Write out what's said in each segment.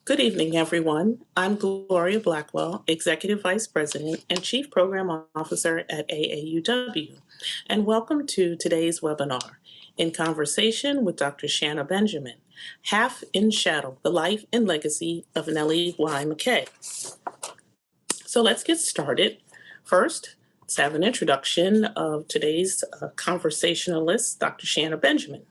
Good evening, everyone. I'm Gloria Blackwell, Executive Vice President and Chief Program Officer at AAUW, and welcome to today's webinar, In Conversation with Dr. Shanna Benjamin, Half in Shadow, the Life and Legacy of Nellie Y. McKay. So let's get started. First, let's have an introduction of today's conversationalist, Dr. Shanna Benjamin.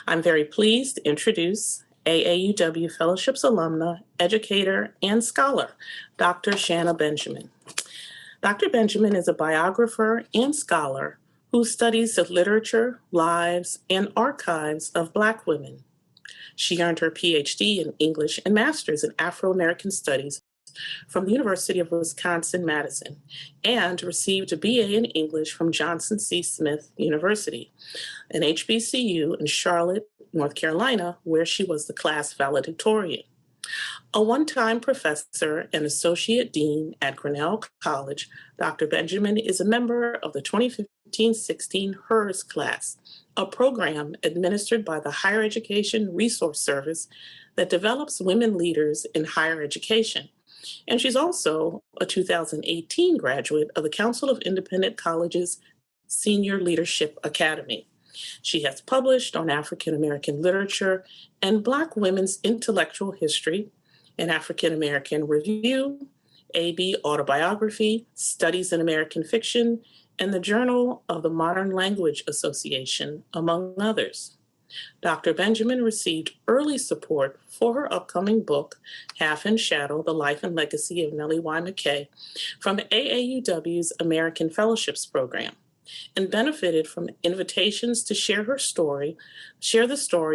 I'm very pleased to introduce AAUW Fellowships alumna, educator, and scholar, Dr. Shanna Benjamin. Dr. Benjamin is a biographer and scholar who studies the literature, lives, and archives of Black women. She earned her PhD in English and master's in Afro-American Studies from the University of Wisconsin-Madison and received a BA in English from Johnson C. Smith University, an HBCU in Charlotte, North Carolina, where she was the class valedictorian. A one-time professor and associate dean at Grinnell College, Dr. Benjamin is a member of the 2015-16 HERS class, a program administered by the Higher Education Resource Service that develops women leaders in higher education. And she's also a 2018 graduate of the Council of Independent Colleges Senior Leadership Academy. She has published on African American literature and Black women's intellectual history, an African American Review, AB Autobiography, Studies in American Fiction, and the Journal of the Modern Language Association, among others. Dr. Benjamin received early support for her upcoming book, Half in Shadow, The Life and Legacy of Nellie Y. McKay, from AAUW's American Fellowships Program, and benefited from invitations to share the story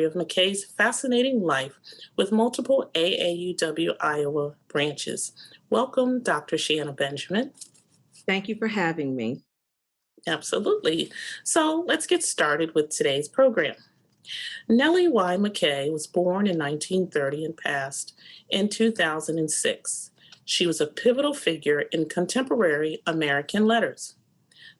of McKay's fascinating life with multiple AAUW Iowa branches. Welcome, Dr. Shanna Benjamin. Thank you for having me. Absolutely. So let's get started with today's program. Nellie Y. McKay was born in 1930 and passed in 2006. She was a pivotal figure in contemporary American letters.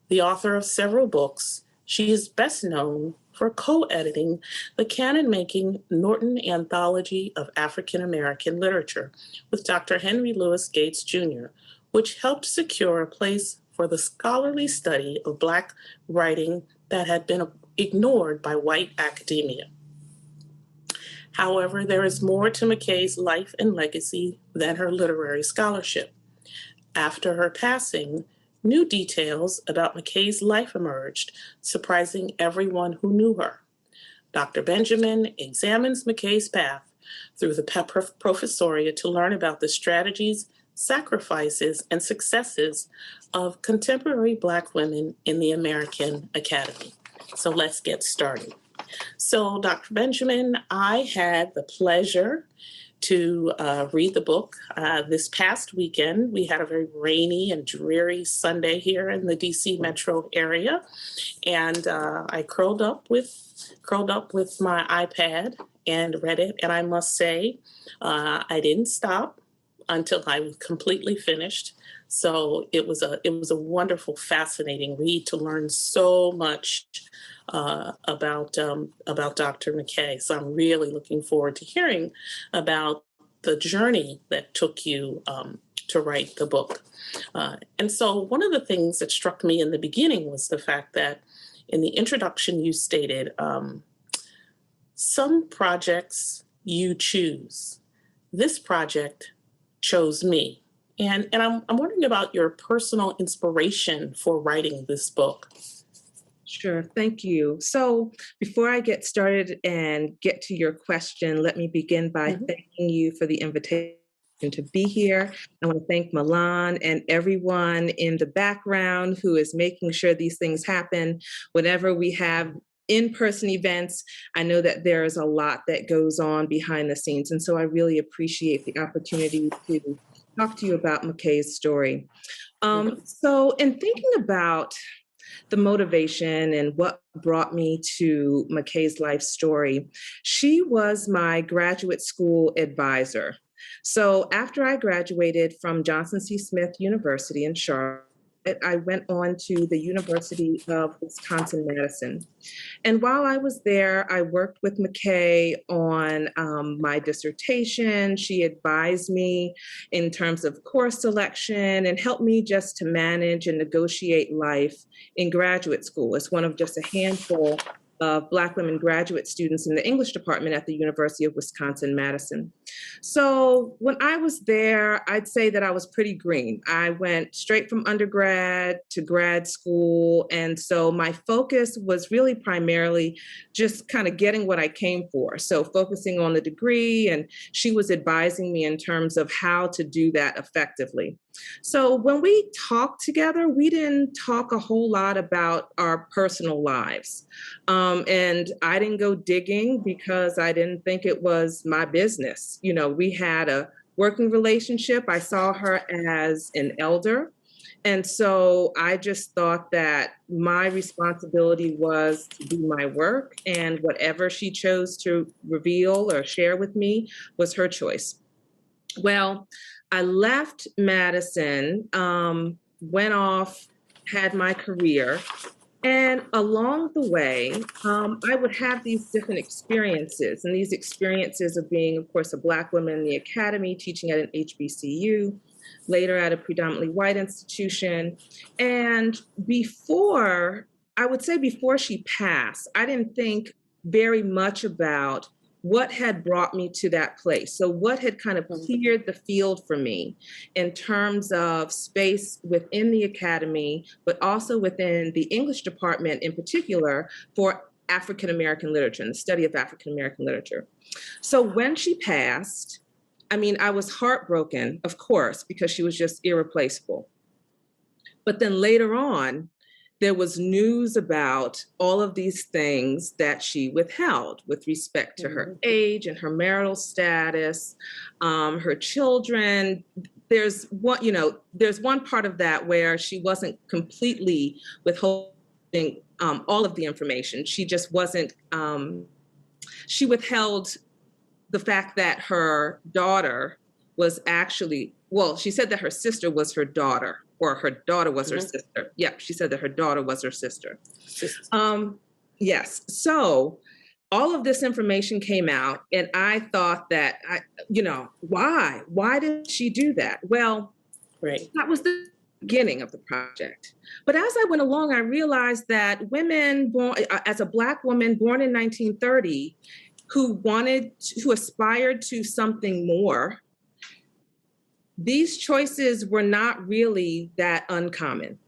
The author of several books, she is best known for co-editing the canon-making Norton Anthology of African American Literature with Dr. Henry Louis Gates, Jr., which helped secure a place for the scholarly study of Black writing that had been ignored by white academia. However, there is more to McKay's life and legacy than her literary scholarship. After her passing, new details about McKay's life emerged, surprising everyone who knew her. Dr. Benjamin examines McKay's path through the professoriate to learn about the strategies, sacrifices, and successes of contemporary Black women in the American Academy. So let's get started. So, Dr. Benjamin, I had the pleasure to read the book this past weekend. We had a very rainy and dreary Sunday here in the DC metro area, and I curled up with my iPad and read it. And I must say, I didn't stop until I was completely finished. So it was a wonderful, fascinating read to learn so much about Dr. McKay. So I'm really looking forward to hearing about the journey that took you to write the book. And so one of the things that struck me in the beginning was the fact that in the introduction you stated, some projects you choose. This project chose me. And I'm wondering about your personal inspiration for writing this book. Sure, thank you. So before I get started and get to your question, let me begin by thanking you for the invitation to be here. I want to thank Milan and everyone in the background who is making sure these things happen. Whenever we have in-person events, I know that there is a lot that goes on behind the scenes. And so I really appreciate the opportunity to talk to you about McKay's story. So in thinking about the motivation and what brought me to McKay's life story, she was my graduate school advisor. So after I graduated from Johnson C. Smith University in Charlotte, I went on to the University of Wisconsin-Madison. And while I was there, I worked with McKay on my dissertation. She advised me in terms of course selection and helped me just to manage and negotiate life in graduate school. It's one of just a handful of Black women graduate students in the English department at the University of Wisconsin-Madison. So when I was there, I'd say that I was pretty green. I went straight from undergrad to grad school. And so my focus was really primarily just kind of getting what I came for. So focusing on the degree, and she was advising me in terms of how to do that effectively. So when we talked together, we didn't talk a whole lot about our personal lives. And I didn't go digging because I didn't think it was my business. You know, we had a working relationship. I saw her as an elder. And so I just thought that my responsibility was to do my work, and whatever she chose to reveal or share with me was her choice. Well, I left Madison, went off, had my career, and along the way, I would have these different experiences, and these experiences of being, of course, a Black woman in the academy, teaching at an HBCU, later at a predominantly white institution. And I would say before she passed, I didn't think very much about what had brought me to that place. So what had kind of cleared the field for me in terms of space within the academy, but also within the English department in particular for African American literature and the study of African American literature. So when she passed, I mean, I was heartbroken, of course, because she was just irreplaceable. But then later on, there was news about all of these things that she withheld with respect to her age and her marital status, her children. There's one part of that where she wasn't completely withholding all of the information. She just wasn't, she withheld the fact that her daughter was actually, well, she said that her sister was her daughter, or her daughter was her sister. Yeah, she said that her daughter was her sister. Yes. So all of this information came out, and I thought that, why? Why did she do that? Well, that was the beginning of the project. But as I went along, I realized that women born, as a Black woman born in 1930, who aspired to something more, these choices were not really that uncommon.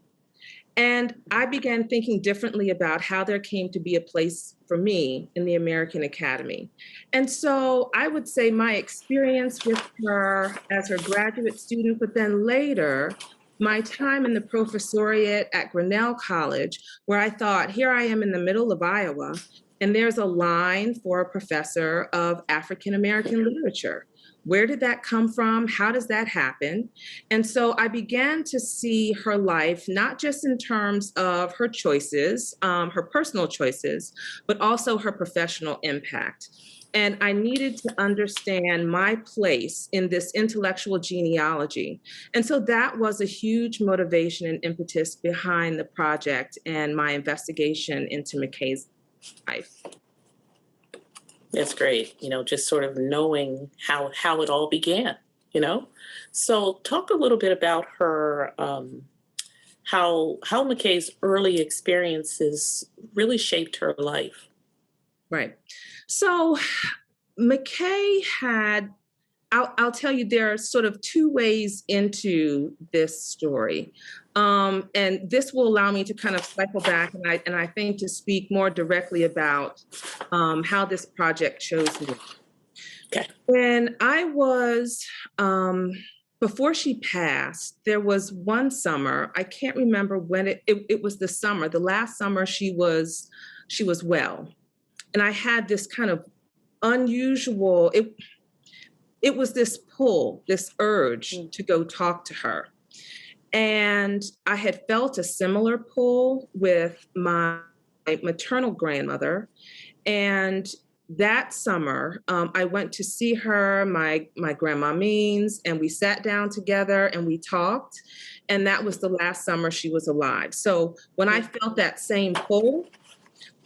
And I began thinking differently about how there came to be a place for me in the American Academy. And so I would say my experience with her as her graduate student, but then later, my time in the professoriate at Grinnell College, where I thought, here I am in the middle of Iowa, and there's a line for a professor of African American literature. Where did that come from? How does that happen? And so I began to see her life, not just in terms of her choices, her personal choices, but also her professional impact. And I needed to understand my place in this intellectual genealogy. And so that was a huge motivation and impetus behind the project and my investigation into McKay's life. That's great. Just sort of knowing how it all began, So talk a little bit about her, how McKay's early experiences really shaped her life. Right. So McKay had, I'll tell you, there are sort of two ways into this story. And this will allow me to kind of cycle back and I think to speak more directly about how this project chose me. Okay. When I was, before she passed, there was one summer, I can't remember when it was the last summer she was well. And I had this kind of unusual, it was this pull, this urge to go talk to her. And I had felt a similar pull with my maternal grandmother. And that summer, I went to see her, my grandma Means, and we sat down together and we talked. And that was the last summer she was alive. So when I felt that same pull,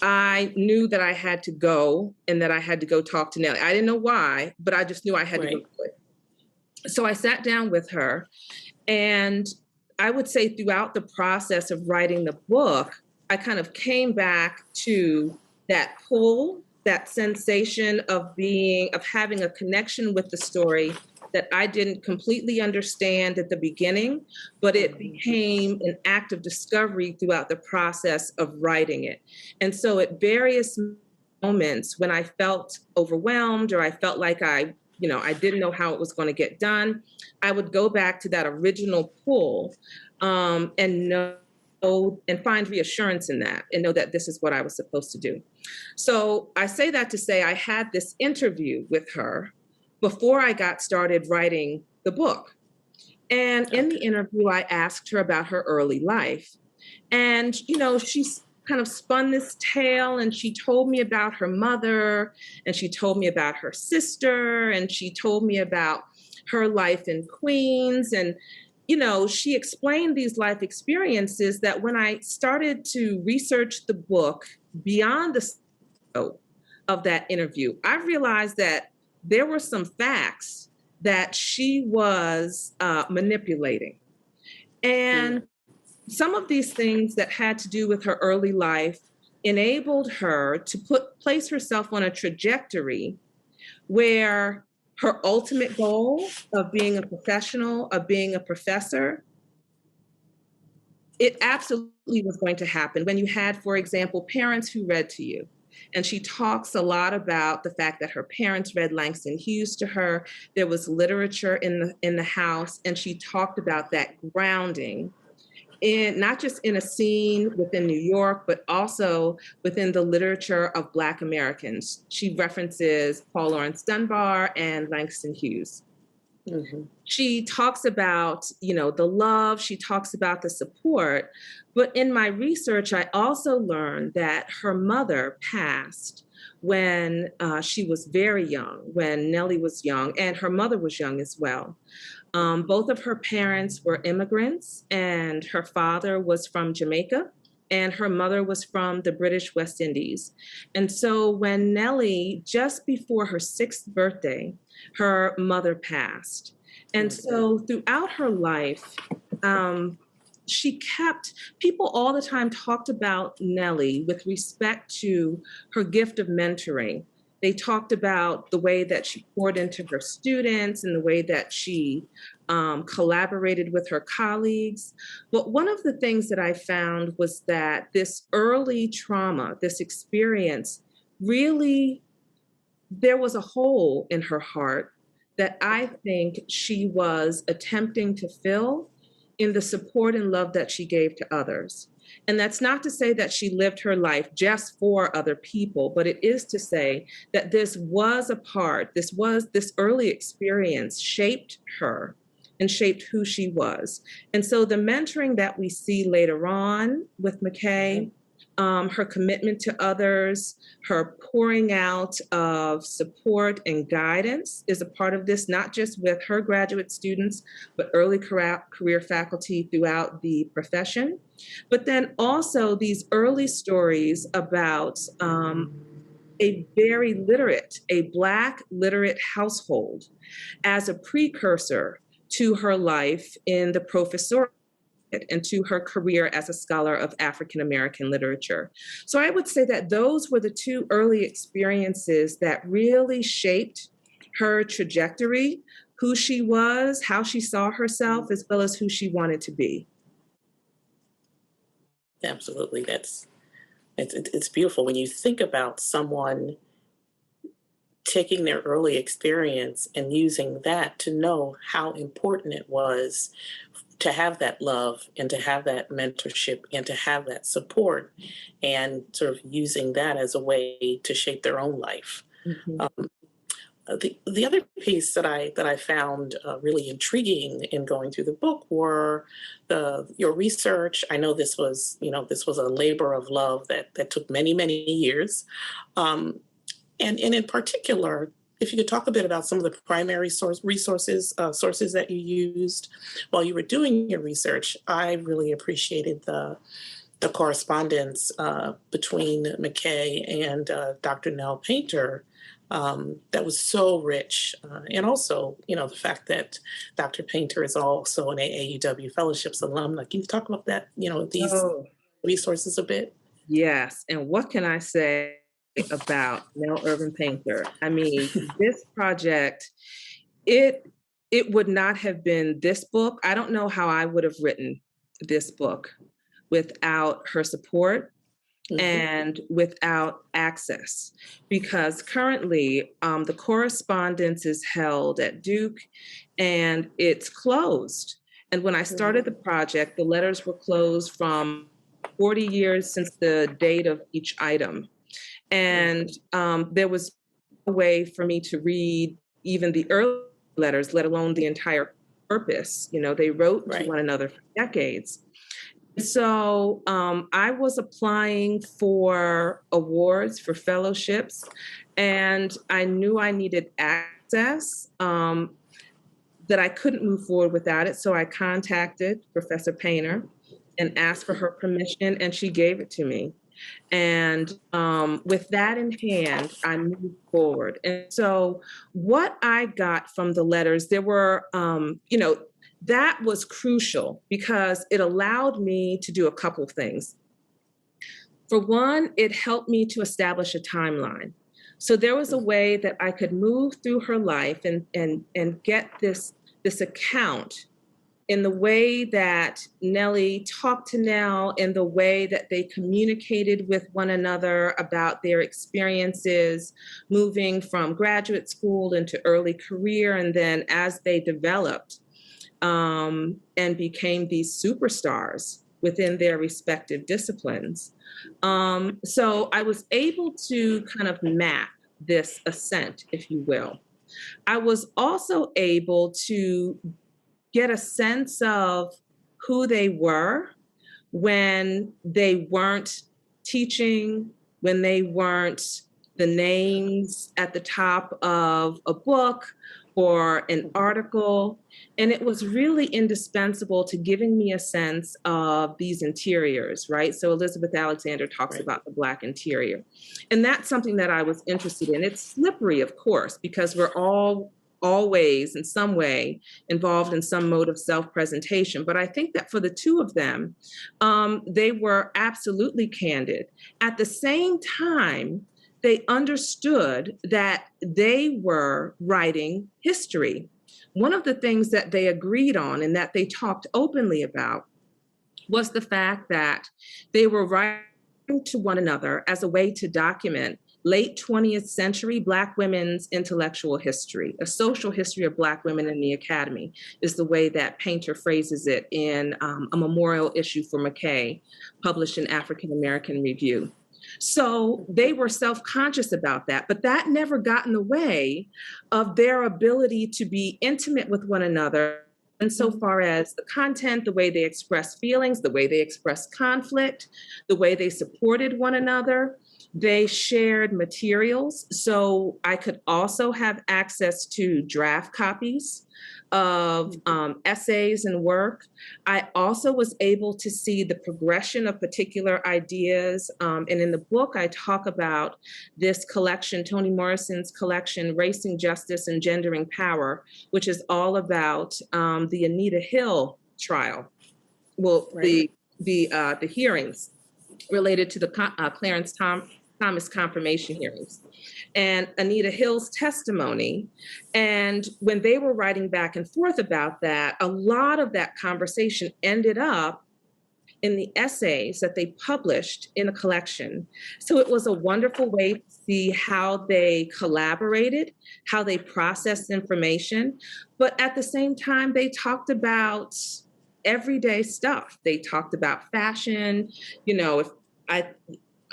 I knew that I had to go and that I had to go talk to Nellie. I didn't know why, but I just knew I had to go Right. do it. So I sat down with her, and I would say throughout the process of writing the book, I kind of came back to that pull, that sensation of having a connection with the story that I didn't completely understand at the beginning, but it became an act of discovery throughout the process of writing it. And so at various moments when I felt overwhelmed or I felt like I didn't know how it was going to get done, I would go back to that original pull, and know and find reassurance in that and know that this is what I was supposed to do. So I say that to say I had this interview with her before I got started writing the book. And in the Okay. interview, I asked her about her early life. And, she kind of spun this tale and she told me about her mother and she told me about her sister and she told me about her life in Queens. And, she explained these life experiences that when I started to research the book beyond the scope of that interview, I realized that there were some facts that she was manipulating. Mm. And some of these things that had to do with her early life enabled her to place herself on a trajectory where her ultimate goal of being a professional, of being a professor, it absolutely was going to happen when you had, for example, parents who read to you. And she talks a lot about the fact that her parents read Langston Hughes to her. There was literature in the house, and she talked about that grounding in not just in a scene within New York, but also within the literature of Black Americans. She references Paul Laurence Dunbar and Langston Hughes. Mhm. She talks about, the love, she talks about the support. But in my research, I also learned that her mother passed when she was very young, when Nellie was young, and her mother was young as well. Both of her parents were immigrants, and her father was from Jamaica, and her mother was from the British West Indies. And so when Nellie, just before her 6th birthday, her mother passed. And Mhm. so throughout her life, um, people all the time talked about Nellie with respect to her gift of mentoring. They talked about the way that she poured into her students and the way that she collaborated with her colleagues. But one of the things that I found was that this early trauma, this experience, really, there was a hole in her heart that I think she was attempting to fill in the support and love that she gave to others. And that's not to say that she lived her life just for other people, but it is to say that this early experience shaped her and shaped who she was. And so the mentoring that we see later on with McKay, her commitment to others, her pouring out of support and guidance is a part of this, not just with her graduate students, but early career faculty throughout the profession. But then also these early stories about a Black literate household as a precursor to her life in the professoriate and to her career as a scholar of African American literature. So I would say that those were the two early experiences that really shaped her trajectory, who she was, how she saw herself, as well as who she wanted to be. Absolutely. It's beautiful when you think about someone taking their early experience and using that to know how important it was to have that love and to have that mentorship and to have that support, and sort of using that as a way to shape their own life. Mhm. Um, the other piece that I found really intriguing in going through the book were your research. I know this was a labor of love that took many years. Um, And in particular, if you could talk a bit about some of the primary sources that you used while you were doing your research. I really appreciated the correspondence between McKay and Dr. Nell Painter. That was so rich. And also, the fact that Dr. Painter is also an AAUW Fellowships alum. Like, can you talk about that, these Oh, resources a bit? yes. And what can I say about Nell Irvin Painter? I mean, this project, it it would not have been this book. I don't know how I would have written this book without her support Mhm. and without access, because currently the correspondence is held at Duke and it's closed. And when I started the project, the letters were closed from 40 years since the date of each item. And there was no way for me to read even the early letters, let alone the entire purpose. They wrote to Right. one another for decades. So I was applying for awards, for fellowships, and I knew I needed access, that I couldn't move forward without it. So I contacted Professor Painter and asked for her permission, and she gave it to me. And with that in hand, I moved forward. And so, what I got from the letters, there were, that was crucial because it allowed me to do a couple of things. For one, it helped me to establish a timeline. So there was a way that I could move through her life and get this account in the way that Nellie talked to Nell, in the way that they communicated with one another about their experiences moving from graduate school into early career, and then as they developed and became these superstars within their respective disciplines. So I was able to kind of map this ascent, if you will. I was also able to get a sense of who they were when they weren't teaching, when they weren't the names at the top of a book or an article. And it was really indispensable to giving me a sense of these interiors, right? So Elizabeth Alexander talks about the Black interior. And that's something that I was interested in. It's slippery, of course, because we're all always in some way involved in some mode of self-presentation. But I think that for the two of them, they were absolutely candid. At the same time, they understood that they were writing history. One of the things that they agreed on and that they talked openly about was the fact that they were writing to one another as a way to document late 20th century Black women's intellectual history. A social history of Black women in the academy is the way that Painter phrases it in a memorial issue for McKay, published in African American Review. So they were self-conscious about that, but that never got in the way of their ability to be intimate with one another. And so far as the content, the way they express feelings, the way they express conflict, the way they supported one another, they shared materials. So I could also have access to draft copies of essays and work. I also was able to see the progression of particular ideas. And in the book, I talk about this collection, Toni Morrison's collection, Racing Justice and Gendering Power, which is all about the Anita Hill trial. Well, the hearings related to the Clarence Thomas confirmation hearings and Anita Hill's testimony. And when they were writing back and forth about that, a lot of that conversation ended up in the essays that they published in a collection. So it was a wonderful way to see how they collaborated, how they processed information. But at the same time, they talked about everyday stuff. They talked about fashion. If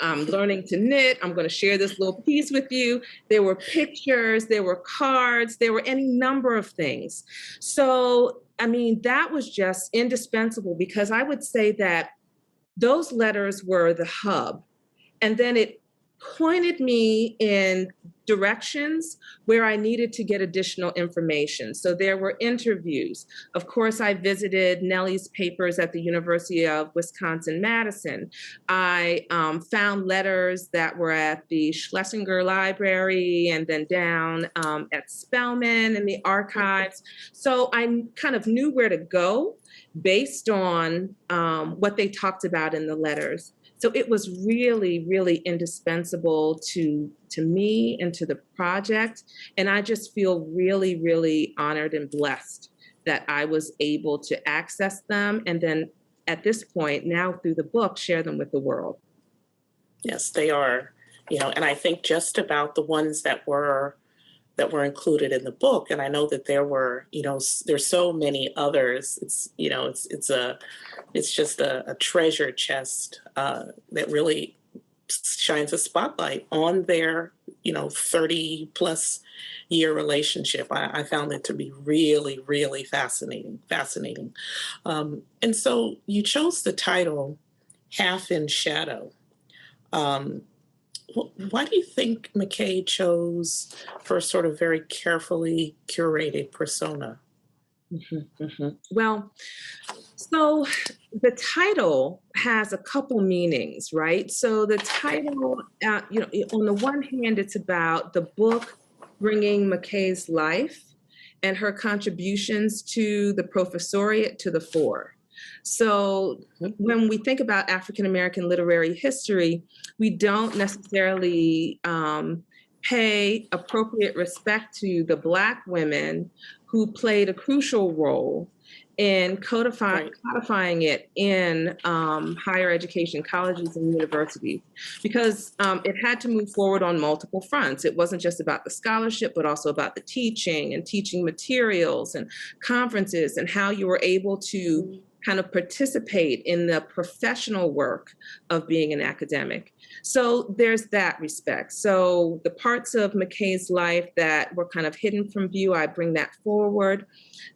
I'm learning to knit, I'm going to share this little piece with you. There were pictures, there were cards, there were any number of things. So, I mean, that was just indispensable because I would say that those letters were the hub. And then it pointed me in directions where I needed to get additional information. So there were interviews. Of course, I visited Nellie's papers at the University of Wisconsin-Madison. I found letters that were at the Schlesinger Library and then down at Spelman in the archives. So I kind of knew where to go based on what they talked about in the letters. So it was really, really indispensable to me and to the project. And I just feel really, really honored and blessed that I was able to access them. And then at this point, now through the book, share them with the world. Yes, they are, and I think just about the ones that were included in the book, and I know that there were, there's so many others. It's just a treasure chest that really shines a spotlight on their 30 plus year relationship. I found it to be really, really fascinating. And so you chose the title Half in Shadow. Why do you think McKay chose for a sort of very carefully curated persona? Well, so the title has a couple meanings, right? So the title, on the one hand, it's about the book bringing McKay's life and her contributions to the professoriate to the fore. So when we think about African American literary history, we don't necessarily pay appropriate respect to the Black women who played a crucial role in codifying it in higher education, colleges and universities, because it had to move forward on multiple fronts. It wasn't just about the scholarship, but also about the teaching and teaching materials and conferences and how you were able to kind of participate in the professional work of being an academic. So there's that respect. So the parts of McKay's life that were kind of hidden from view, I bring that forward.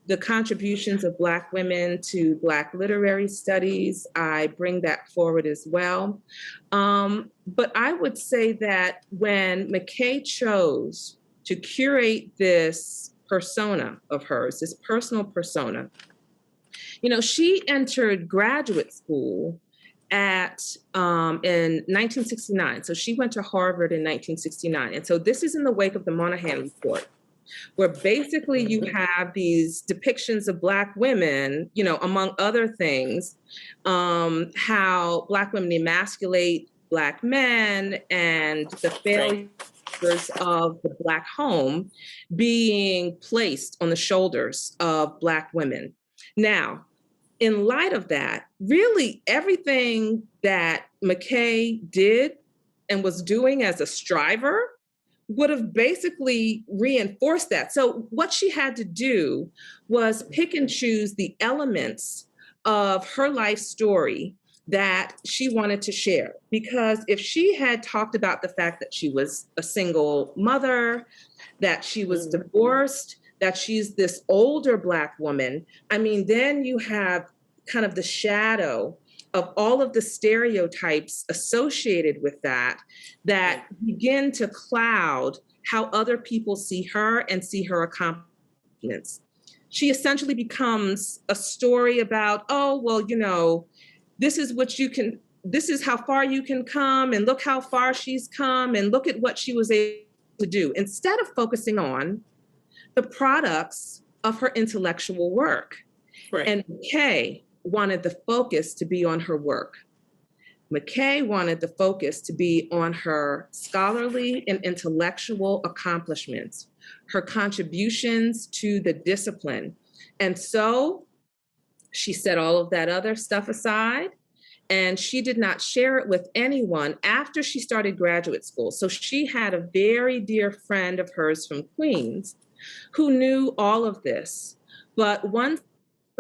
The contributions of Black women to Black literary studies, I bring that forward as well. But I would say that when McKay chose to curate this persona of hers, this personal persona, she entered graduate school in 1969. So she went to Harvard in 1969. And so this is in the wake of the Moynihan Report, where basically you have these depictions of Black women, among other things, how Black women emasculate Black men and the failures of the Black home being placed on the shoulders of Black women. Now, in light of that, really everything that McKay did and was doing as a striver would have basically reinforced that. So what she had to do was pick and choose the elements of her life story that she wanted to share. Because if she had talked about the fact that she was a single mother, that she was divorced, that she's this older Black woman, then you have kind of the shadow of all of the stereotypes associated with that begin to cloud how other people see her and see her accomplishments. She essentially becomes a story about, this is how far you can come, and look how far she's come, and look at what she was able to do, instead of focusing on the products of her intellectual work. Right. And McKay wanted the focus to be on her work. McKay wanted the focus to be on her scholarly and intellectual accomplishments, her contributions to the discipline. And so she set all of that other stuff aside, and she did not share it with anyone after she started graduate school. So she had a very dear friend of hers from Queens who knew all of this. But once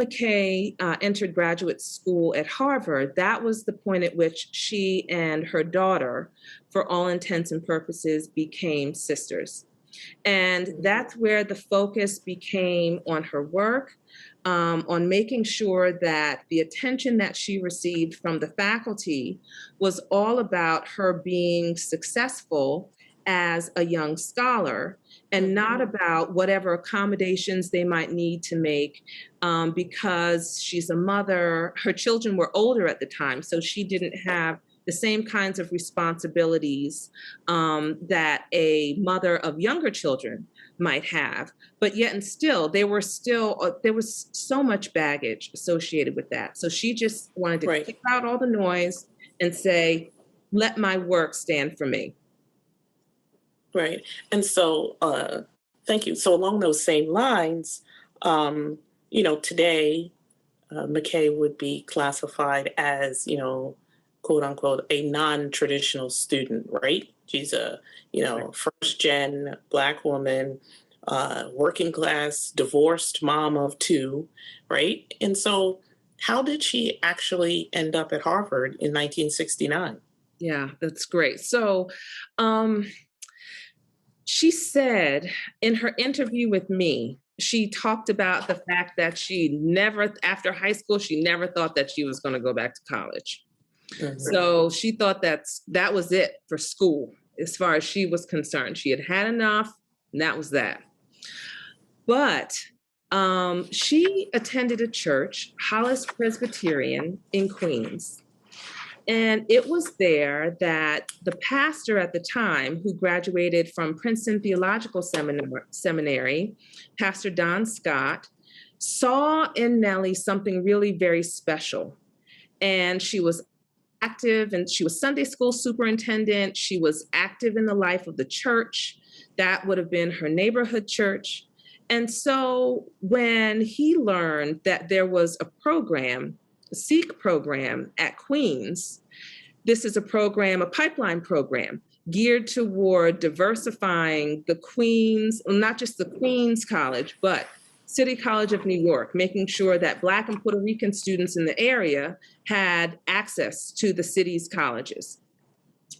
McKay entered graduate school at Harvard, that was the point at which she and her daughter, for all intents and purposes, became sisters. And that's where the focus became on her work, on making sure that the attention that she received from the faculty was all about her being successful as a young scholar and not about whatever accommodations they might need to make, because she's a mother. Her children were older at the time, so she didn't have the same kinds of responsibilities that a mother of younger children might have. But yet and still, there was so much baggage associated with that. So she just wanted to kick out all the noise and say, let my work stand for me. Right. And so, thank you. So along those same lines, today, McKay would be classified as, quote unquote, a non-traditional student, right? She's a, first gen Black woman, working class, divorced mom of two, right? And so how did she actually end up at Harvard in 1969? Yeah, that's great. So, she said in her interview with me, she talked about the fact that she never, after high school, she never thought that she was going to go back to college. So she thought that was it for school, as far as she was concerned. She had had enough, and that was that. But she attended a church, Hollis Presbyterian in Queens. And it was there that the pastor at the time, who graduated from Princeton Theological Seminary, Pastor Don Scott, saw in Nellie something really very special. And she was active, and she was Sunday school superintendent. She was active in the life of the church. That would have been her neighborhood church. And so when he learned that there was a program, a Sikh program at Queens, this is a program, a pipeline program geared toward diversifying the Queens, not just the Queens College, but City College of New York, making sure that Black and Puerto Rican students in the area had access to the city's colleges.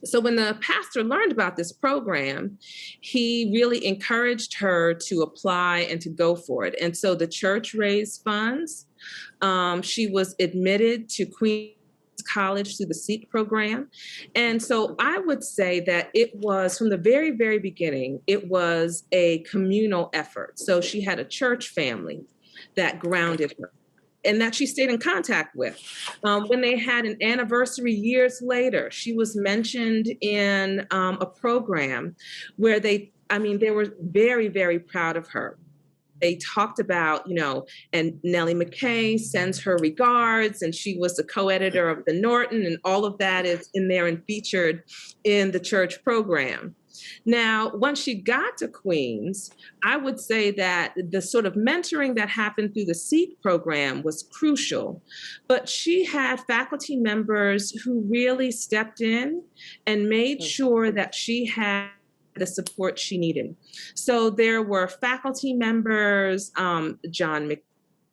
So when the pastor learned about this program, he really encouraged her to apply and to go for it. And so the church raised funds. She was admitted to Queens College through the Sikh program. And so I would say that it was, from the very, very beginning, it was a communal effort. So she had a church family that grounded her and that she stayed in contact with. When they had an anniversary years later, she was mentioned in a program where they were very, very proud of her. They talked about, and Nellie McKay sends her regards, and she was the co-editor of the Norton, and all of that is in there and featured in the church program. Now, once she got to Queens, I would say that the sort of mentoring that happened through the Sikh program was crucial, but she had faculty members who really stepped in and made sure that she had the support she needed. So there were faculty members, John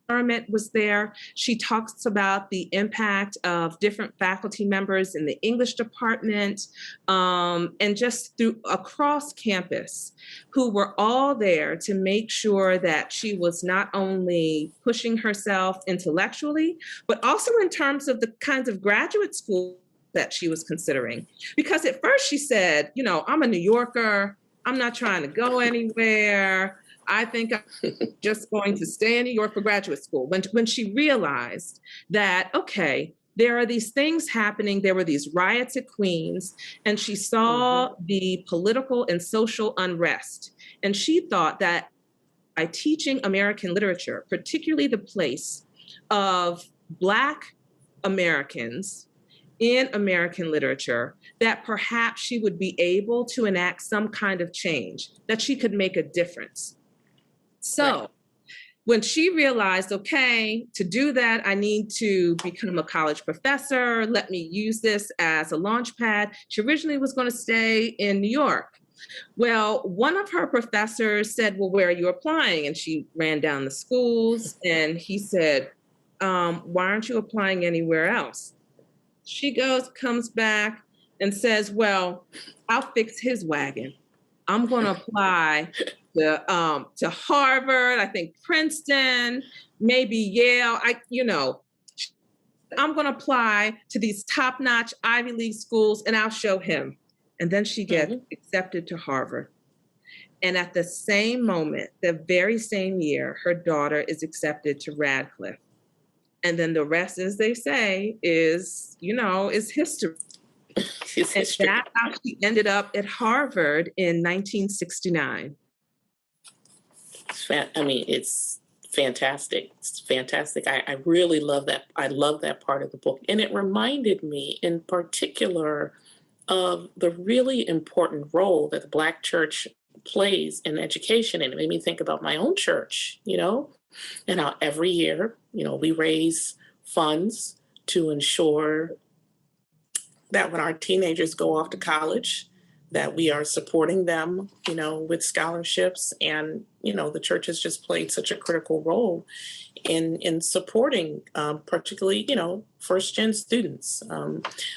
McDermott was there. She talks about the impact of different faculty members in the English department, and just across campus, who were all there to make sure that she was not only pushing herself intellectually, but also in terms of the kinds of graduate school that she was considering. Because at first she said, I'm a New Yorker. I'm not trying to go anywhere. I think I'm just going to stay in New York for graduate school. When she realized that, okay, there are these things happening, there were these riots at Queens, and she saw the political and social unrest. And she thought that by teaching American literature, particularly the place of Black Americans in American literature, that perhaps she would be able to enact some kind of change, that she could make a difference. So when she realized, okay, to do that, I need to become a college professor, let me use this as a launch pad. She originally was going to stay in New York. Well, one of her professors said, well, where are you applying? And she ran down the schools, and he said, why aren't you applying anywhere else? She comes back and says, well, I'll fix his wagon. I'm going to apply to Harvard, I think Princeton, maybe Yale. I'm going to apply to these top-notch Ivy League schools, and I'll show him. and then she gets accepted to Harvard. And at the same moment, the very same year, her daughter is accepted to Radcliffe. And then the rest, as they say, is history. It's And history. that's how she ended up at Harvard in 1969. I mean, it's fantastic. It's fantastic. I really love that. I love that part of the book. And it reminded me in particular of the really important role that the Black church plays in education. And it made me think about my own church, and how every year, we raise funds to ensure that when our teenagers go off to college, that we are supporting them, with scholarships. And, the church has just played such a critical role in supporting, particularly, first gen students.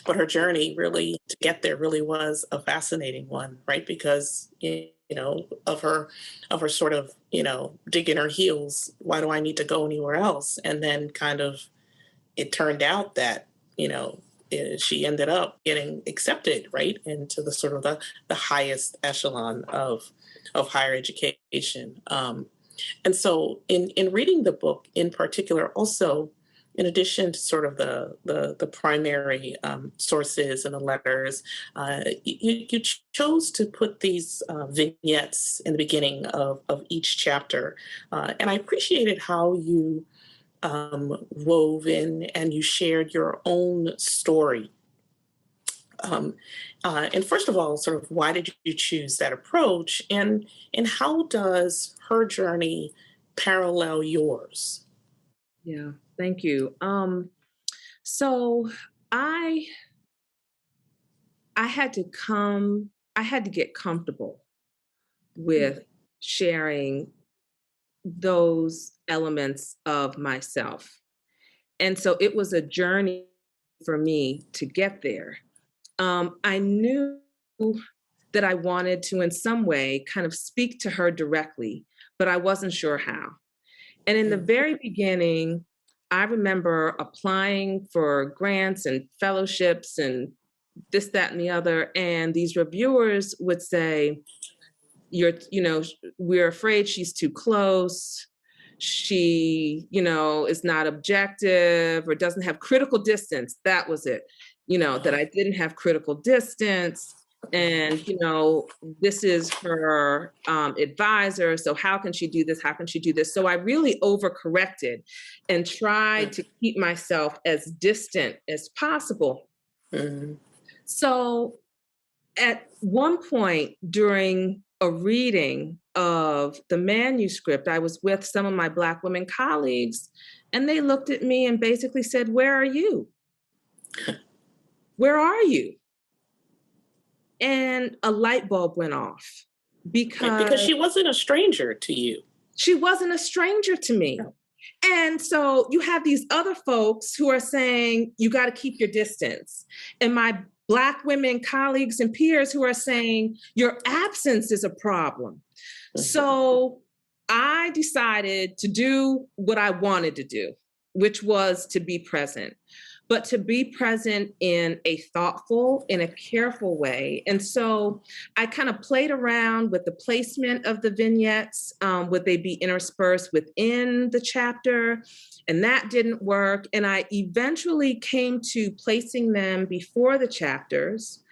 But her journey really to get there really was a fascinating one, right? Because, of her sort of, digging her heels. Why do I need to go anywhere else? And then kind of, it turned out that, she ended up getting accepted right into the sort of the highest echelon of higher education. And so in reading the book in particular, also, in addition to sort of the primary sources and the letters, you chose to put these vignettes in the beginning of each chapter. And I appreciated how you wove in and you shared your own story. And first of all, sort of why did you choose that approach, and how does her journey parallel yours? Yeah, thank you. So I I had to get comfortable with sharing those elements of myself. And so it was a journey for me to get there. I knew that I wanted to, in some way, kind of speak to her directly, but I wasn't sure how. And in the very beginning, I remember applying for grants and fellowships and this, that, and the other. And these reviewers would say, we're afraid she's too close. She, is not objective or doesn't have critical distance. That was it, that I didn't have critical distance. And, this is her advisor. So how can she do this? How can she do this? So I really overcorrected and tried to keep myself as distant as possible. Mm-hmm. So at one point during a reading of the manuscript, I was with some of my Black women colleagues, and they looked at me and basically said, "Where are you? Where are you?" And a light bulb went off Because she wasn't a stranger to you. She wasn't a stranger to me. No. And so you have these other folks who are saying, you got to keep your distance. And my Black women colleagues and peers who are saying, your absence is a problem. Mm-hmm. So I decided to do what I wanted to do, which was to be present, but to be present in a thoughtful, in a careful way. And so I kind of played around with the placement of the vignettes. Would they be interspersed within the chapter? And that didn't work. And I eventually came to placing them before the chapters.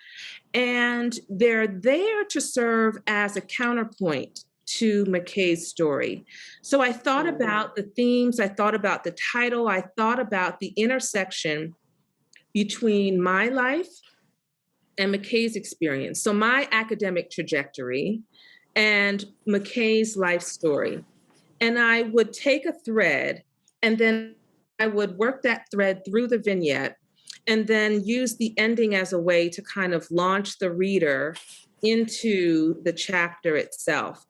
And they're there to serve as a counterpoint to McKay's story. So I thought about the themes, I thought about the title, I thought about the intersection between my life and McKay's experience. So my academic trajectory and McKay's life story. And I would take a thread and then I would work that thread through the vignette and then use the ending as a way to kind of launch the reader into the chapter itself,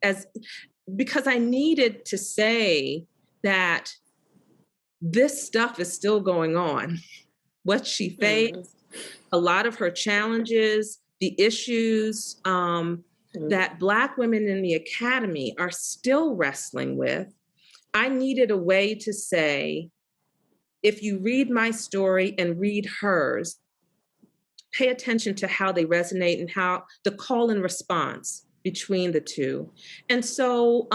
because I needed to say that this stuff is still going on. What she faced, a lot of her challenges, the issues that Black women in the academy are still wrestling with. I needed a way to say, if you read my story and read hers, pay attention to how they resonate and how the call and response between the two. And so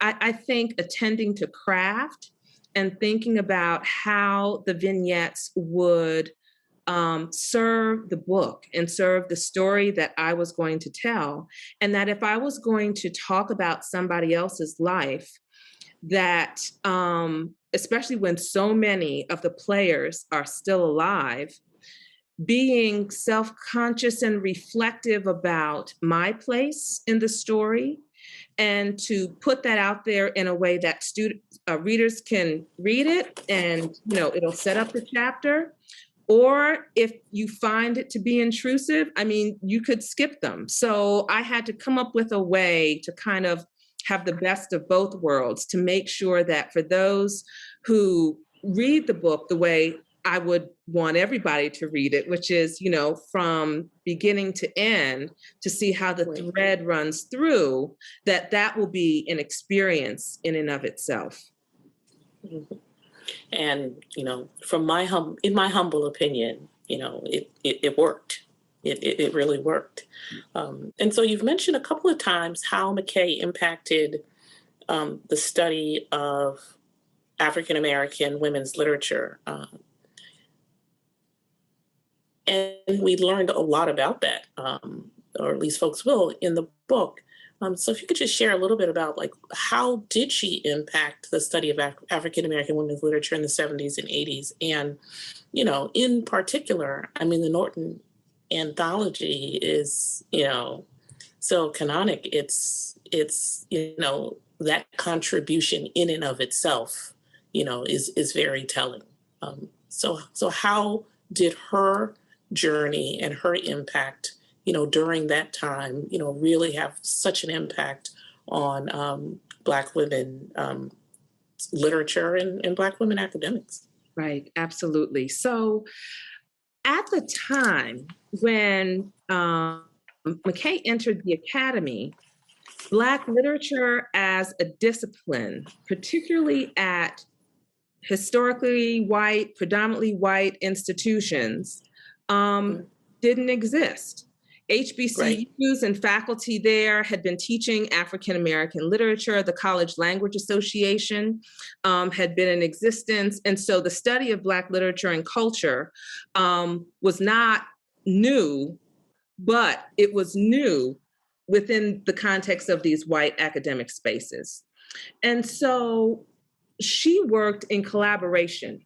I think attending to craft and thinking about how the vignettes would serve the book and serve the story that I was going to tell. And that if I was going to talk about somebody else's life, that especially when so many of the players are still alive, being self-conscious and reflective about my place in the story, and to put that out there in a way that readers can read it, and it'll set up the chapter. Or if you find it to be intrusive, I mean, you could skip them. So I had to come up with a way to kind of have the best of both worlds, to make sure that for those who read the book the way I would want everybody to read it, which is, from beginning to end, to see how the thread runs through, that will be an experience in and of itself. Mm-hmm. And, from in my humble opinion, it worked. It really worked. And so you've mentioned a couple of times how McKay impacted the study of African American women's literature. And we learned a lot about that, or at least folks will, in the book. So if you could just share a little bit about, how did she impact the study of African American women's literature in the 70s and 80s? And, in particular, I mean, the Norton anthology is, so canonic. It's that contribution in and of itself, is very telling. So how did her journey and her impact, during that time, really have such an impact on Black women literature and Black women academics? Right, absolutely. So at the time when McKay entered the academy, Black literature as a discipline, particularly at historically white, predominantly white institutions, didn't exist. HBCUs and faculty there had been teaching African American literature. The College Language Association had been in existence. And so the study of Black literature and culture was not new, but it was new within the context of these white academic spaces. And so she worked in collaboration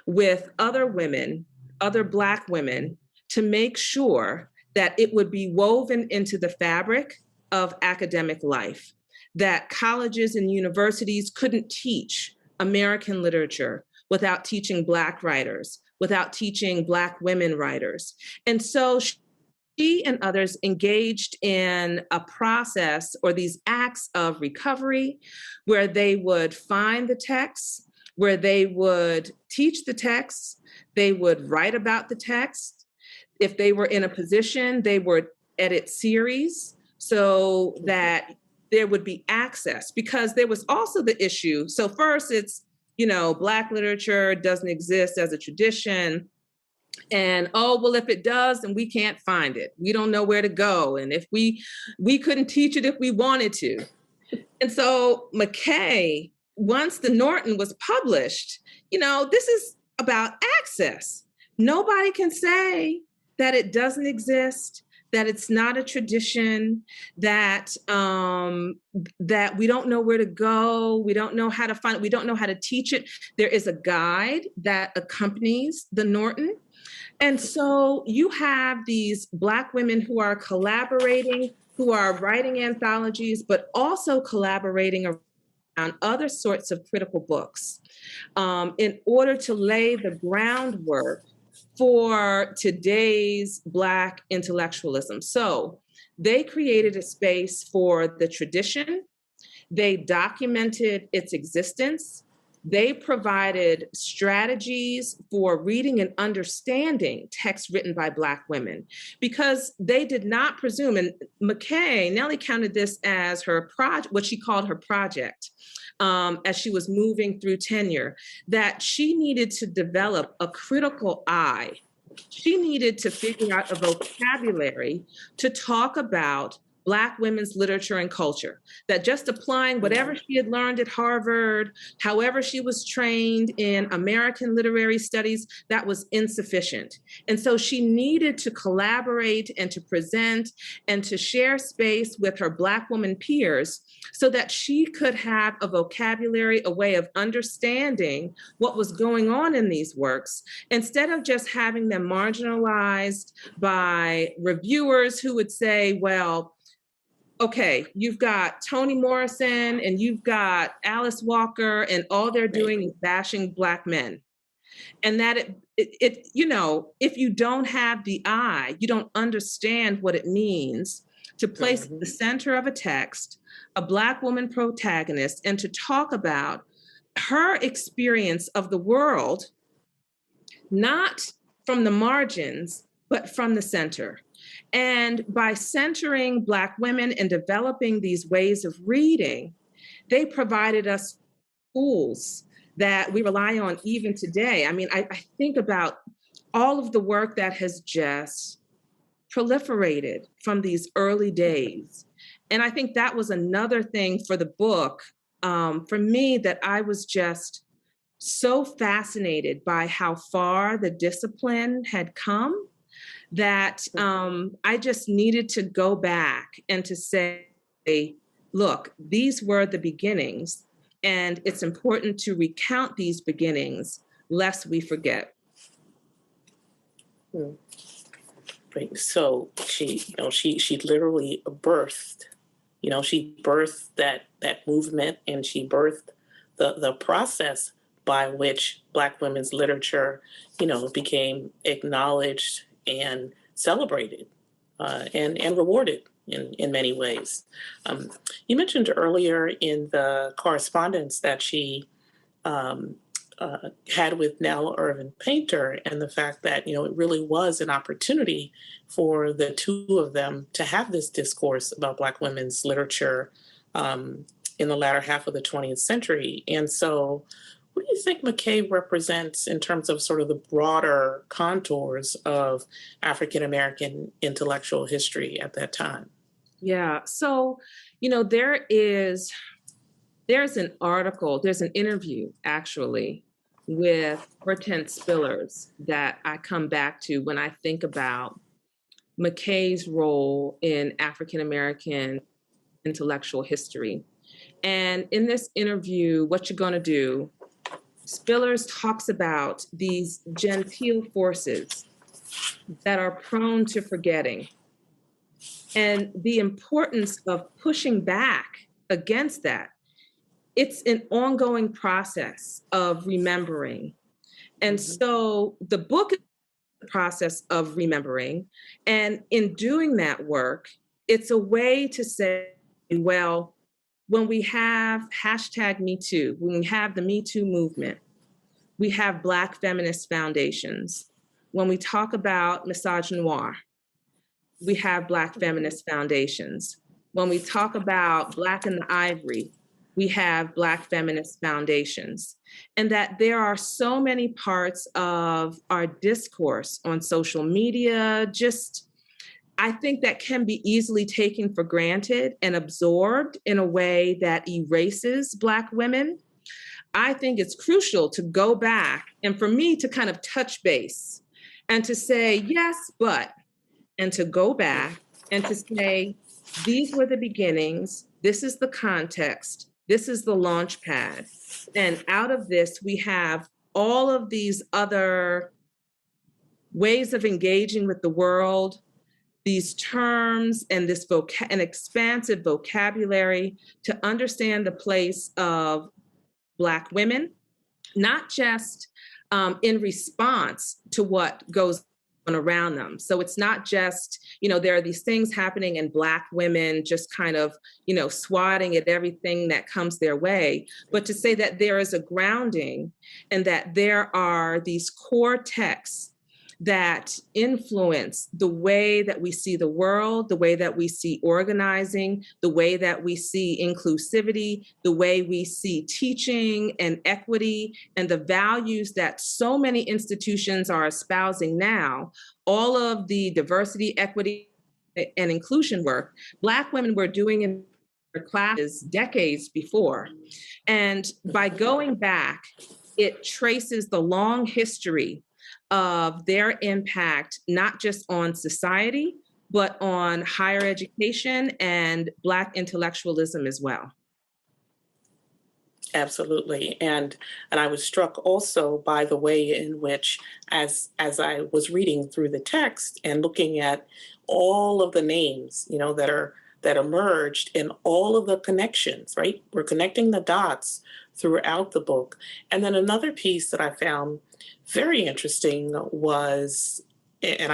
with other women, other Black women, to make sure that it would be woven into the fabric of academic life, that colleges and universities couldn't teach American literature without teaching Black writers, without teaching Black women writers. And so she and others engaged in a process, or these acts of recovery, where they would find the texts, where they would teach the texts, they would write about the text. If they were in a position, they would edit series so that there would be access, because there was also the issue. So first it's, Black literature doesn't exist as a tradition. And, if it does, then we can't find it. We don't know where to go. And if we couldn't teach it if we wanted to. And so McKay, once the Norton was published, this is about access. Nobody can say that it doesn't exist, that it's not a tradition, that that we don't know where to go, we don't know how to find it, we don't know how to teach it. There is a guide that accompanies the Norton. And so you have these Black women who are collaborating, who are writing anthologies, but also collaborating around other sorts of critical books in order to lay the groundwork for today's Black intellectualism. So they created a space for the tradition. They documented its existence. They provided strategies for reading and understanding texts written by Black women, because they did not presume, and Nellie counted this as her project, what she called her project, as she was moving through tenure, that she needed to develop a critical eye she needed to figure out a vocabulary to talk about Black women's literature and culture, that just applying whatever she had learned at Harvard, however she was trained in American literary studies, that was insufficient. And so she needed to collaborate and to present and to share space with her Black woman peers so that she could have a vocabulary, a way of understanding what was going on in these works, instead of just having them marginalized by reviewers who would say, well, okay, you've got Toni Morrison and you've got Alice Walker, and all they're doing is bashing Black men. And that you know, if you don't have the eye, you don't understand what it means to place at the center of a text a Black woman protagonist and to talk about her experience of the world, not from the margins, but from the center. And by centering Black women and developing these ways of reading, they provided us tools that we rely on even today. I mean, I think about all of the work that has just proliferated from these early days. And I think that was another thing for the book, for me, that I was just so fascinated by how far the discipline had come, that I just needed to go back and to say, look, these were the beginnings, and it's important to recount these beginnings lest we forget. Right. So she, you know, she literally birthed, you know, she birthed that movement, and she birthed the process by which Black women's literature, you know, became acknowledged and celebrated and rewarded in many ways. You mentioned earlier in the correspondence that she had with Nell Irvin Painter, and the fact that, you know, it really was an opportunity for the two of them to have this discourse about Black women's literature in the latter half of the 20th century. And so what do you think McKay represents in terms of sort of the broader contours of African American intellectual history at that time? Yeah, so, you know, there's an article, there's an interview actually with Hortense Spillers that I come back to when I think about McKay's role in African American intellectual history. And in this interview, What You Gonna Do, Spillers talks about these genteel forces that are prone to forgetting, and the importance of pushing back against that. It's an ongoing process of remembering. And so the book is the process of remembering. And in doing that work, it's a way to say, well, when we have #MeToo, when we have the Me Too movement, we have Black feminist foundations. When we talk about misogynoir, we have Black feminist foundations. When we talk about Black in the Ivory, we have Black feminist foundations. And that there are so many parts of our discourse on social media, just, I think that can be easily taken for granted and absorbed in a way that erases Black women. I think it's crucial to go back and for me to kind of touch base and to say, yes, but, and to go back and to say, these were the beginnings, this is the context, this is the launch pad. And out of this, we have all of these other ways of engaging with the world, these terms and this an expansive vocabulary to understand the place of Black women, not just in response to what goes on around them. So it's not just, you know, there are these things happening and Black women just kind of, you know, swatting at everything that comes their way, but to say that there is a grounding and that there are these core texts that influence the way that we see the world, the way that we see organizing, the way that we see inclusivity, the way we see teaching and equity, and the values that so many institutions are espousing now. All of the diversity, equity, and inclusion work Black women were doing in their classes decades before. And by going back, it traces the long history of their impact, not just on society, but on higher education and Black intellectualism as well. Absolutely. And I was struck also by the way in which, as I was reading through the text and looking at all of the names, that emerged and all of the connections, right? We're connecting the dots throughout the book. And then another piece that I found very interesting was, and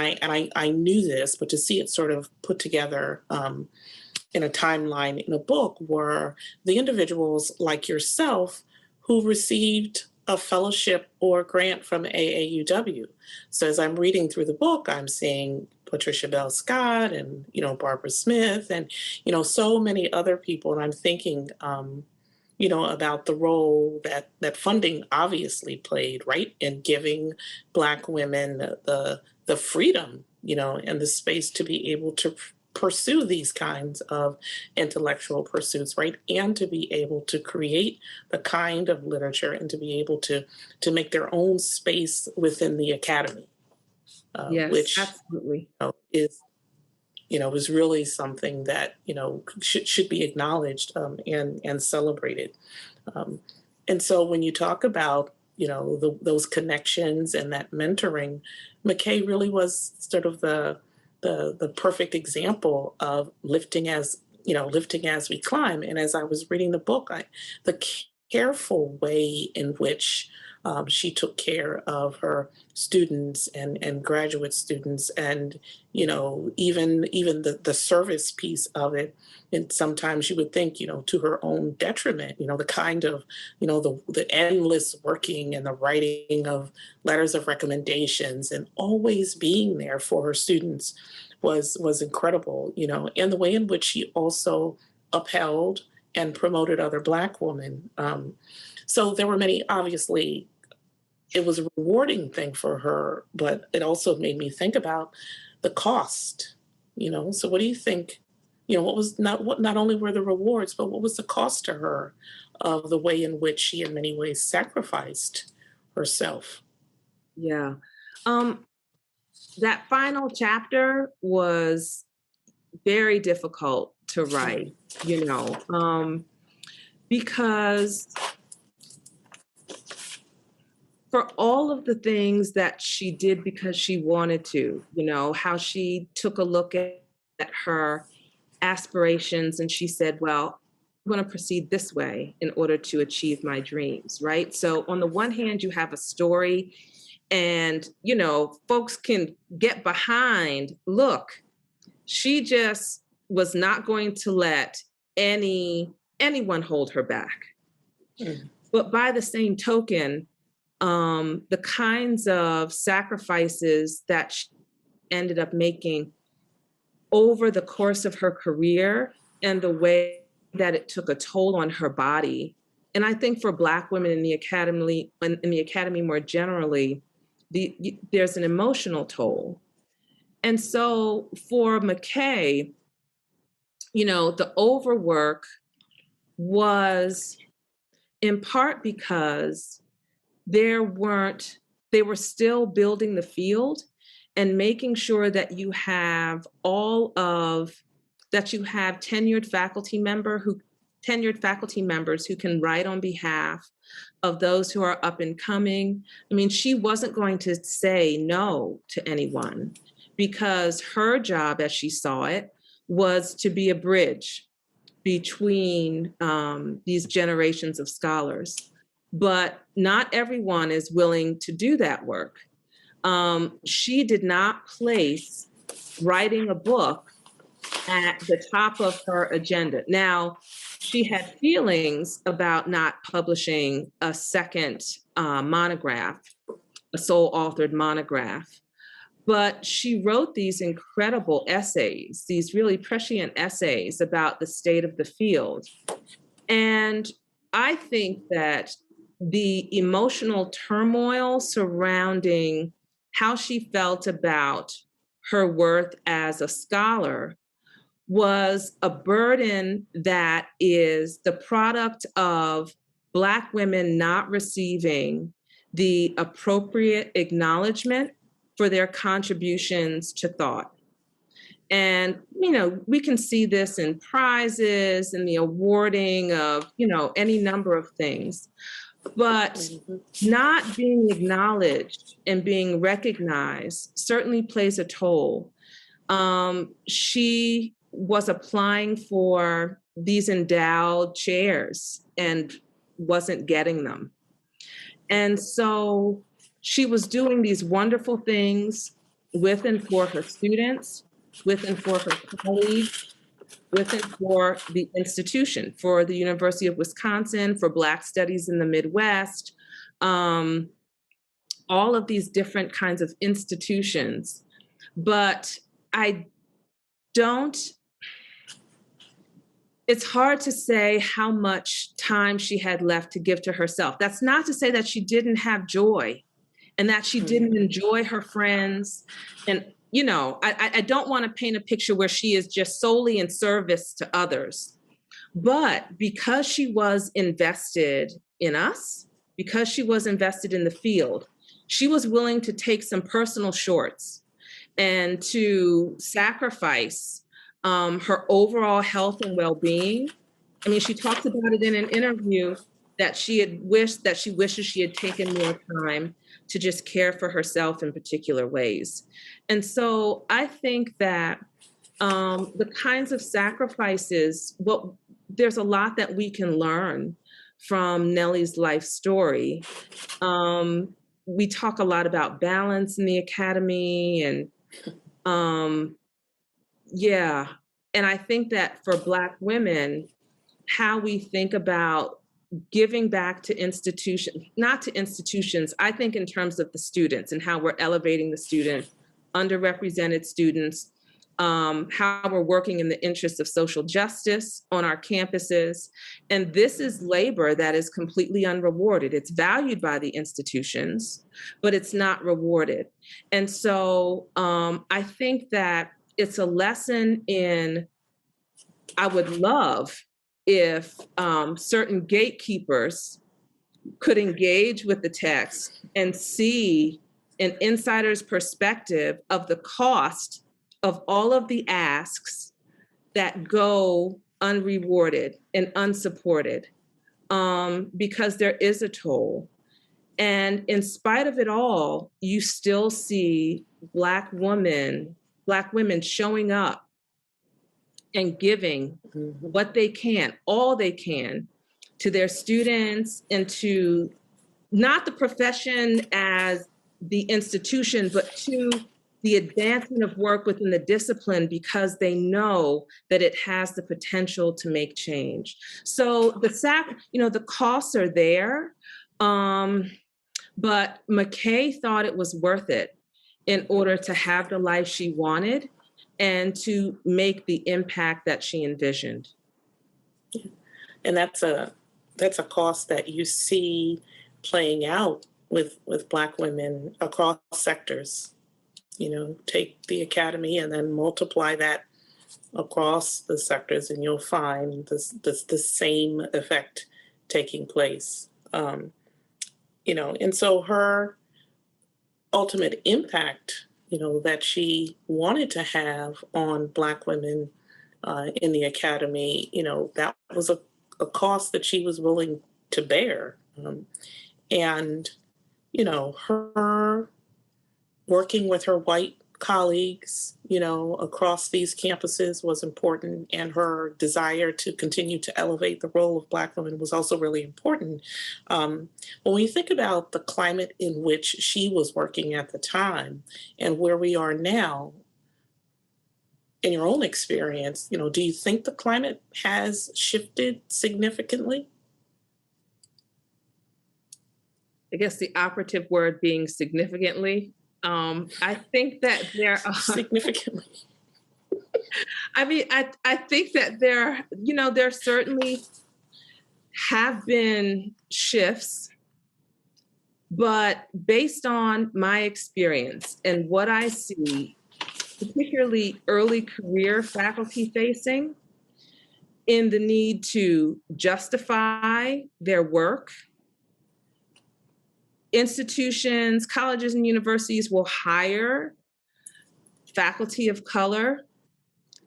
I knew this, but to see it sort of put together in a timeline in a book were the individuals like yourself who received a fellowship or grant from AAUW. So as I'm reading through the book, I'm seeing Patricia Bell Scott and Barbara Smith and so many other people, and I'm thinking about the role that funding obviously played, right, in giving Black women the freedom, and the space to be able to pursue these kinds of intellectual pursuits, right, and to be able to create the kind of literature and to be able to make their own space within the academy, Yes, which absolutely. is really something that should be acknowledged and celebrated. Um, and so when you talk about those connections and that mentoring, McKay really was sort of the perfect example of lifting as we climb. And as I was reading the book, the careful way in which she took care of her students and graduate students, and even the service piece of it. And sometimes you would think, to her own detriment, the kind of, the endless working and the writing of letters of recommendations and always being there for her students was incredible, and the way in which she also upheld and promoted other Black women. So there were many, obviously, it was a rewarding thing for her, but it also made me think about the cost, So what do you think, what was not only were the rewards, but what was the cost to her of the way in which she in many ways sacrificed herself? Yeah. Um, that final chapter was very difficult to write, because for all of the things that she did because she wanted to, how she took a look at her aspirations and she said, well, I'm going to proceed this way in order to achieve my dreams, right? So on the one hand, you have a story and, folks can get behind, look, she just was not going to let anyone hold her back. Mm. But by the same token, the kinds of sacrifices that she ended up making over the course of her career and the way that it took a toll on her body. And I think for Black women in the academy more generally, there's an emotional toll. And so for McKay, the overwork was in part because they were still building the field and making sure that you have tenured faculty members who can write on behalf of those who are up and coming. I mean, she wasn't going to say no to anyone because her job, as she saw it, was to be a bridge between these generations of scholars. But not everyone is willing to do that work. She did not place writing a book at the top of her agenda. Now, she had feelings about not publishing a second monograph, a sole authored monograph. But she wrote these incredible essays, these really prescient essays about the state of the field. And I think that the emotional turmoil surrounding how she felt about her worth as a scholar was a burden that is the product of Black women not receiving the appropriate acknowledgement for their contributions to thought. And, we can see this in prizes and the awarding of, any number of things. But not being acknowledged and being recognized certainly plays a toll. She was applying for these endowed chairs and wasn't getting them. And so she was doing these wonderful things with and for her students, with and for her colleagues, with and for the institution, for the University of Wisconsin, for Black Studies in the Midwest, all of these different kinds of institutions. But it's hard to say how much time she had left to give to herself. That's not to say that she didn't have joy and that she didn't enjoy her friends. And, I don't want to paint a picture where she is just solely in service to others. But because she was invested in us, because she was invested in the field, she was willing to take some personal shorts and to sacrifice her overall health and well-being. I mean, she talks about it in an interview that she wishes she had taken more time to just care for herself in particular ways. And so I think that the kinds of sacrifices, there's a lot that we can learn from Nellie's life story. We talk a lot about balance in the academy and yeah. And I think that for Black women, how we think about giving back to institutions, not to institutions, I think in terms of the students and how we're elevating the students, underrepresented students, how we're working in the interest of social justice on our campuses. And this is labor that is completely unrewarded. It's valued by the institutions, but it's not rewarded. And so I think that it's a lesson in, I would love if certain gatekeepers could engage with the text and see an insider's perspective of the cost of all of the asks that go unrewarded and unsupported, because there is a toll. And in spite of it all, you still see Black women showing up and giving what they can, all they can, to their students and to not the profession as the institution, but to the advancement of work within the discipline, because they know that it has the potential to make change. So the costs are there, but McKay thought it was worth it in order to have the life she wanted and to make the impact that she envisioned. And that's a cost that you see playing out with Black women across sectors. Take the academy and then multiply that across the sectors, and you'll find the same effect taking place. And so her ultimate impact, that she wanted to have on Black women in the academy, that was a cost that she was willing to bear. And, her working with her white colleagues, across these campuses was important, and her desire to continue to elevate the role of Black women was also really important. When we think about the climate in which she was working at the time and where we are now, in your own experience, do you think the climate has shifted significantly? I guess the operative word being significantly. I think that there are, Significantly. I mean, I think that there certainly have been shifts, but based on my experience and what I see, particularly early career faculty facing, in the need to justify their work, institutions, colleges, and universities will hire faculty of color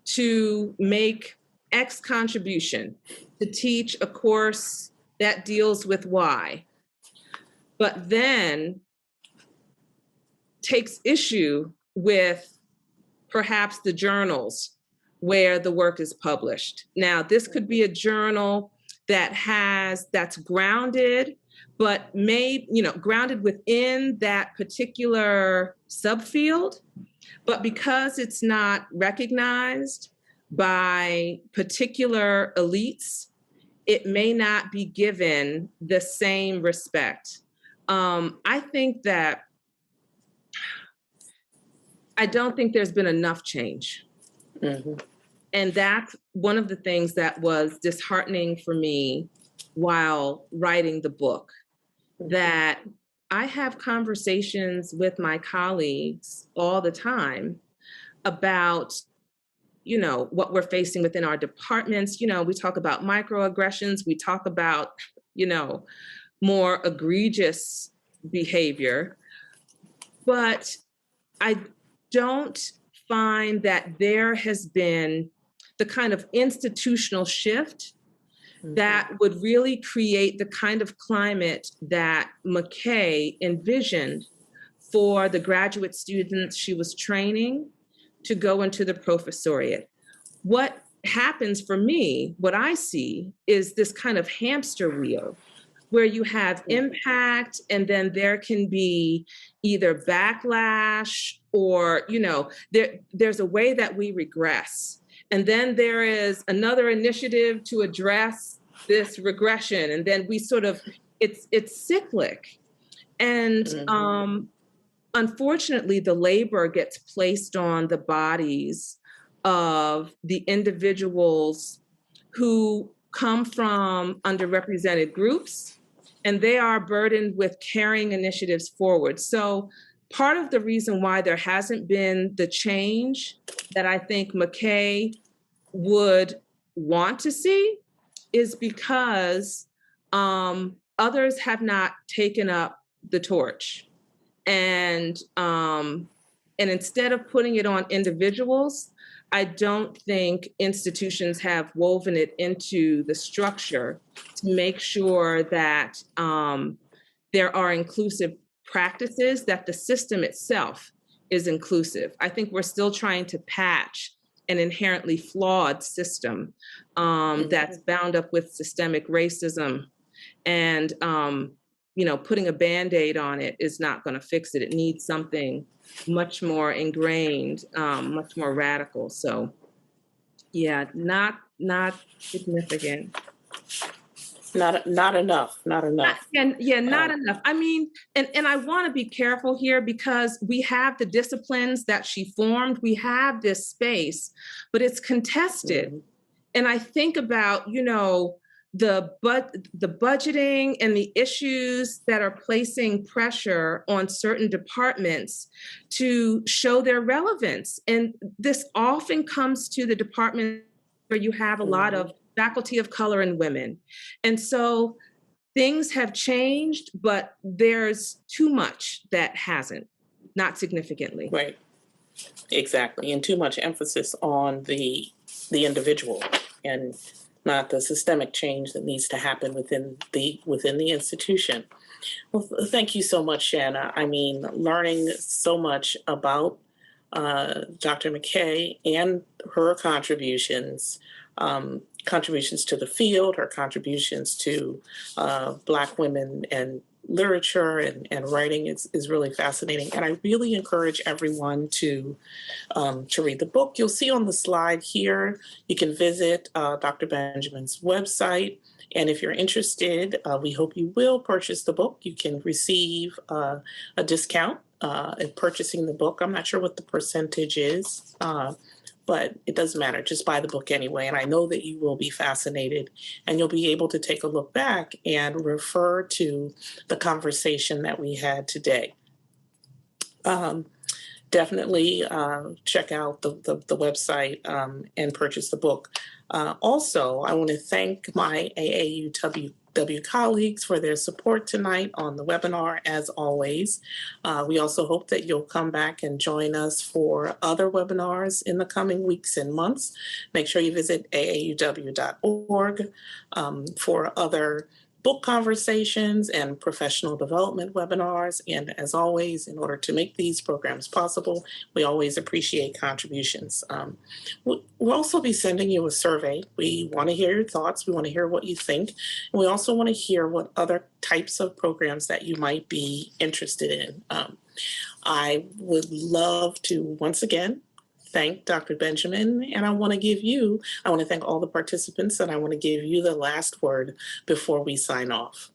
to make X contribution to teach a course that deals with Y, but then takes issue with perhaps the journals where the work is published. Now, this could be a journal that's grounded, but grounded within that particular subfield. But because it's not recognized by particular elites, it may not be given the same respect. I don't think there's been enough change. Mm-hmm. And that's one of the things that was disheartening for me while writing the book, that I have conversations with my colleagues all the time about, what we're facing within our departments. We talk about microaggressions, we talk about, more egregious behavior, but I don't find that there has been the kind of institutional shift that would really create the kind of climate that McKay envisioned for the graduate students she was training to go into the professoriate. What happens for me, what I see, is this kind of hamster wheel where you have impact and then there can be either backlash or, there's a way that we regress. And then there is another initiative to address this regression. And then we it's cyclic. And unfortunately, the labor gets placed on the bodies of the individuals who come from underrepresented groups, and they are burdened with carrying initiatives forward. So part of the reason why there hasn't been the change that I think McKay would want to see is because others have not taken up the torch. And instead of putting it on individuals, I don't think institutions have woven it into the structure to make sure that there are inclusive practices, that the system itself is inclusive. I think we're still trying to patch an inherently flawed system that's bound up with systemic racism. And putting a Band-Aid on it is not going to fix it. It needs something much more ingrained, much more radical. So, yeah, not significant. Not enough. Not enough. Not enough. I mean, and I want to be careful here because we have the disciplines that she formed. We have this space, but it's contested. And I think about, the budgeting and the issues that are placing pressure on certain departments to show their relevance. And this often comes to the department where you have a lot of faculty of color and women. And so things have changed, but there's too much that hasn't, not significantly. Right. Exactly. And too much emphasis on the individual and not the systemic change that needs to happen within the institution. Well, thank you so much, Shanna. I mean, learning so much about Dr. McKay and her contributions to the field, her contributions to Black women and literature and writing is really fascinating. And I really encourage everyone to read the book. You'll see on the slide here, you can visit Dr. Benjamin's website. And if you're interested, we hope you will purchase the book. You can receive a discount in purchasing the book. I'm not sure what the percentage is, but it doesn't matter. Just buy the book anyway. And I know that you will be fascinated and you'll be able to take a look back and refer to the conversation that we had today. Definitely check out the website and purchase the book. Also, I want to thank my AAUW colleagues for their support tonight on the webinar, as always. We also hope that you'll come back and join us for other webinars in the coming weeks and months. Make sure you visit aauw.org for other book conversations and professional development webinars. And as always, in order to make these programs possible, we always appreciate contributions. We'll also be sending you a survey. We want to hear your thoughts. We want to hear what you think. And we also want to hear what other types of programs that you might be interested in. I would love to, once again, thank Dr. Benjamin, and I want to thank all the participants, and I want to give you the last word before we sign off.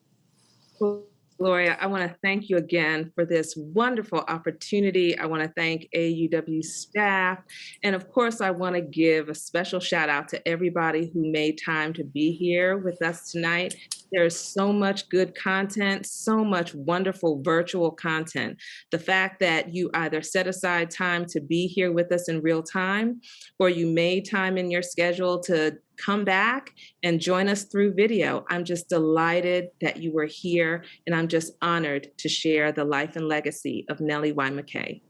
Gloria, I want to thank you again for this wonderful opportunity. I want to thank AAUW staff. And of course, I want to give a special shout out to everybody who made time to be here with us tonight. There's so much good content, so much wonderful virtual content. The fact that you either set aside time to be here with us in real time, or you made time in your schedule to come back and join us through video. I'm just delighted that you were here, and I'm just honored to share the life and legacy of Nellie Y. McKay.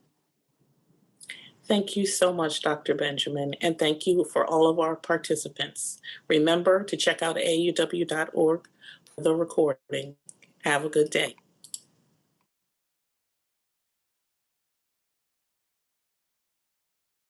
Thank you so much, Dr. Benjamin, and thank you for all of our participants. Remember to check out aauw.org for the recording. Have a good day.